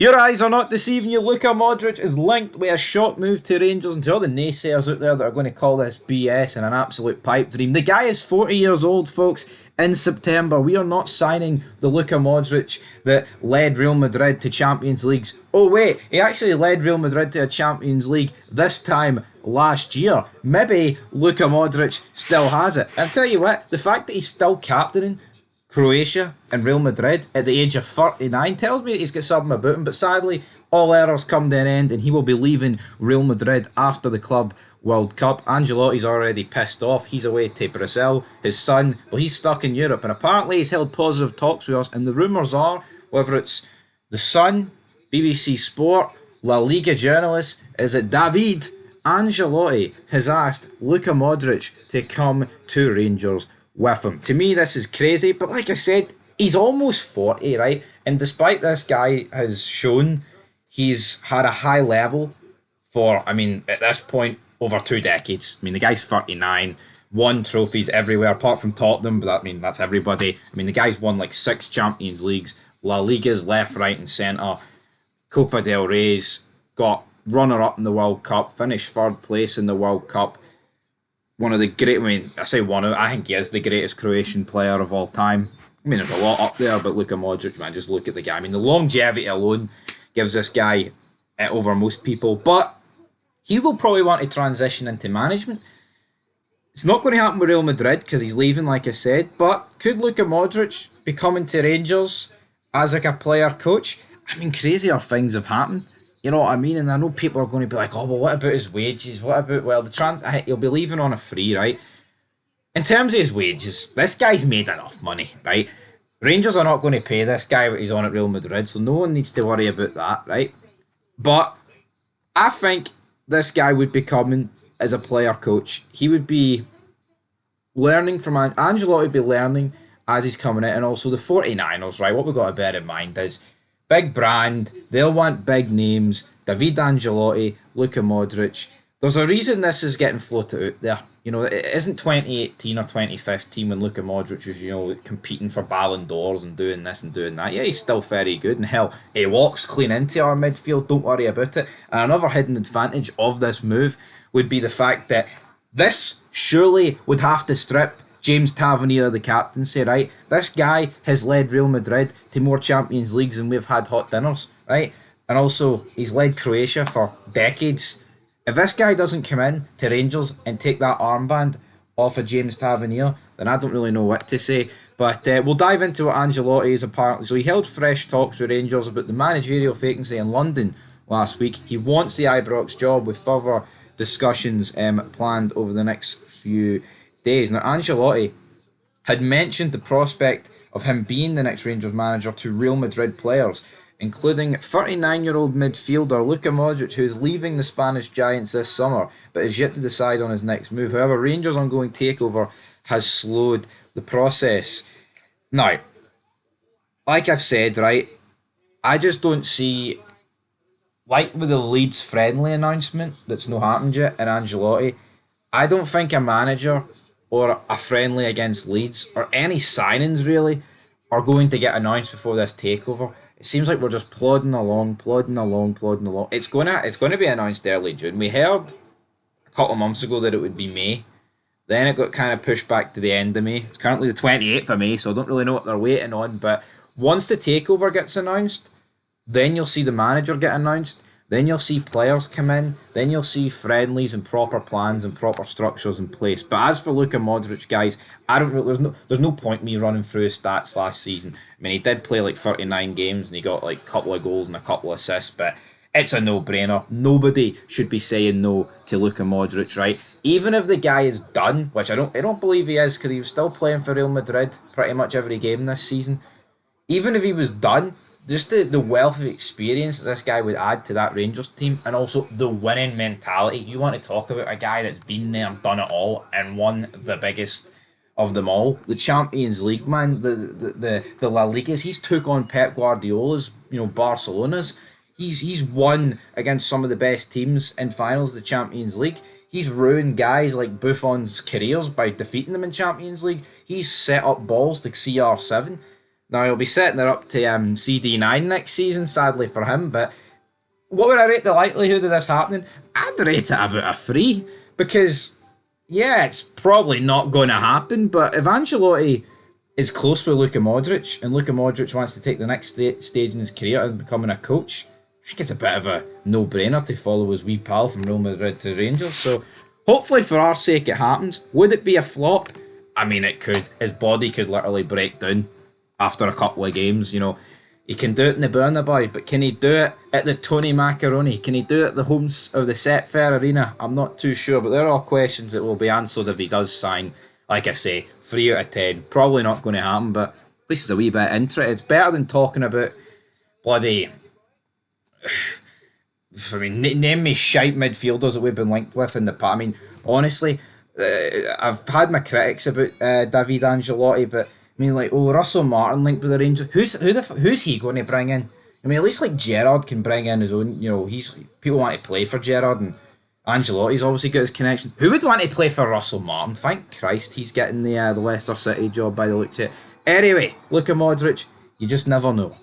Your eyes are not deceiving you. Luka Modric is linked with a shock move to Rangers, and to all the naysayers out there that are going to call this BS and an absolute pipe dream. The guy is 40 years old, folks. In September, we are not signing the Luka Modric that led Real Madrid to Champions Leagues. Oh wait, he actually led Real Madrid to a Champions League this time last year. Maybe Luka Modric still has it. And I'll tell you what, the fact that he's still captaining Croatia and Real Madrid at the age of 39 tells me that he's got something about him, but sadly all errors come to an end and he will be leaving Real Madrid after the Club World Cup. Ancelotti's already pissed off. He's away to Brazil. His son, well, he's stuck in Europe, and apparently he's held positive talks with us, and the rumours are, whether it's the Sun, BBC Sport, La Liga journalists, is that David Ancelotti has asked Luka Modric to come to Rangers with him. To me, this is crazy, but like I said, he's almost 40, right? And despite this guy has shown he's had a high level for, I mean, at this point, over 2 decades. I mean, the guy's 39, won trophies everywhere, apart from Tottenham, but I mean, that's everybody. I mean, the guy's won like 6 Champions Leagues, La Ligas left, right and centre, Copa del Rey's, got runner-up in the World Cup, finished 3rd place in the World Cup. One of the great, I mean, I say one of, I think he is the greatest Croatian player of all time. I mean, there's a lot up there, but Luka Modric, man, just look at the guy. I mean, the longevity alone gives this guy over most people, but he will probably want to transition into management. It's not going to happen with Real Madrid because he's leaving, like I said, but could Luka Modric be coming to Rangers as like a player coach? I mean, crazier things have happened. You know what I mean? And I know people are going to be like, oh, well, what about his wages? What about, well, he'll be leaving on a free, right? In terms of his wages, this guy's made enough money, right? Rangers are not going to pay this guy what he's on at Real Madrid, so no one needs to worry about that, right? But I think this guy would be coming as a player coach. He would be learning from Ancelotti would be learning as he's coming in, and also the 49ers, right? What we've got to bear in mind is big brand, they'll want big names. David Ancelotti, Luka Modric. There's a reason this is getting floated out there. You know, it isn't 2018 or 2015 when Luka Modric was, you know, competing for Ballon d'Ors and doing this and doing that. Yeah, he's still very good, and hell, he walks clean into our midfield, don't worry about it. And another hidden advantage of this move would be the fact that this surely would have to strip James Tavernier of the captaincy, right? This guy has led Real Madrid to more Champions Leagues than we've had hot dinners, right? And also, he's led Croatia for decades. If this guy doesn't come in to Rangers and take that armband off of James Tavernier, then I don't really know what to say. But we'll dive into what Ancelotti is apparently. So he held fresh talks with Rangers about the managerial vacancy in London last week. He wants the Ibrox job, with further discussions planned over the next few days. Now, Ancelotti had mentioned the prospect of him being the next Rangers manager to Real Madrid players, including 39-year-old midfielder Luka Modric, who is leaving the Spanish Giants this summer, but is yet to decide on his next move. However, Rangers' ongoing takeover has slowed the process. Now, like I've said, right, I just don't see, like with the Leeds friendly announcement that's not happened yet, and Ancelotti, I don't think a manager or a friendly against Leeds, or any signings really, are going to get announced before this takeover. It seems like we're just plodding along. It's gonna be announced early June. We heard a couple of months ago that it would be May. Then it got kind of pushed back to the end of May. It's currently the 28th of May, so I don't really know what they're waiting on. But once the takeover gets announced, then you'll see the manager get announced. Then you'll see players come in. Then you'll see friendlies and proper plans and proper structures in place. But as for Luka Modric, guys, I don't really, there's no point me running through his stats last season. I mean, he did play like 39 games and he got like a couple of goals and a couple of assists, but it's a no-brainer. Nobody should be saying no to Luka Modric, right? Even if the guy is done, which I don't believe he is, because he was still playing for Real Madrid pretty much every game this season. Even if he was done, just the wealth of experience that this guy would add to that Rangers team, and also the winning mentality. You want to talk about a guy that's been there, done it all, and won the biggest of them all, the Champions League, man, the La Ligas. He's took on Pep Guardiola's, you know, Barcelona's. He's won against some of the best teams in finals of the Champions League. He's ruined guys like Buffon's careers by defeating them in Champions League. He's set up balls to CR7. Now he'll be setting her up to CD9 next season, sadly for him. But what would I rate the likelihood of this happening? I'd rate it about a 3 because yeah, it's probably not going to happen. But if Ancelotti is close with Luka Modric and Luka Modric wants to take the next stage in his career and becoming a coach, I think it's a bit of a no-brainer to follow his wee pal from Real Madrid to Rangers. So hopefully for our sake it happens. Would it be a flop? I mean, it could. His body could literally break down after a couple of games, you know. He can do it in the Bernabeu, but can he do it at the Tony Macaroni? Can he do it at the homes of the Setfair Arena? I'm not too sure, but they're all questions that will be answered if he does sign. Like I say, 3 out of 10. Probably not going to happen, but at least it's a wee bit interesting. It's better than talking about bloody... I mean, name me shite midfielders that we've been linked with in the past. I mean, honestly, I've had my critics about David Ancelotti, but I mean, like, Russell Martin linked with the Rangers. Who's he going to bring in? I mean, at least like Gerrard can bring in his own. You know, people want to play for Gerrard, and Ancelotti's obviously got his connections. Who would want to play for Russell Martin? Thank Christ, he's getting the Leicester City job by the looks of it. Anyway, Luka Modric, you just never know.